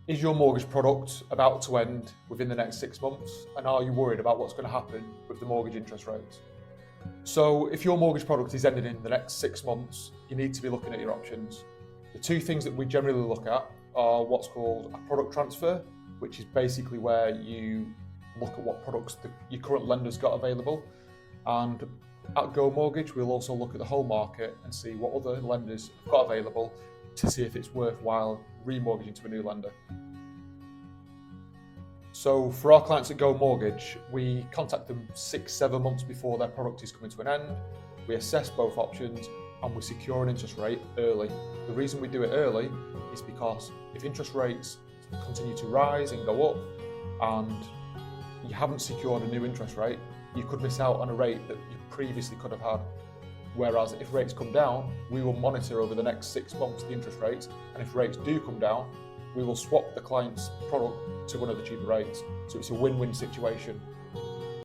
Is your mortgage product about to end within the next 6 months? And are you worried about what's going to happen with the mortgage interest rates? So if your mortgage product is ending in the next 6 months, you need to be looking at your options. The two things that we generally look at are what's called a product transfer, which is basically where you look at what products your current lender's got available. And at Go Mortgage, we'll also look at the whole market and see what other lenders have got available to see if it's worthwhile remortgaging to a new lender. So for our clients at Go Mortgage, we contact them 6-7 months before their product is coming to an end. We assess both options and we secure an interest rate early. The reason we do it early is because if interest rates continue to rise and go up and you haven't secured a new interest rate, you could miss out on a rate that you previously could have had. Whereas if rates come down, we will monitor over the next 6 months the interest rates, and if rates do come down, we will swap the client's product to one of the cheaper rates. So it's a win-win situation.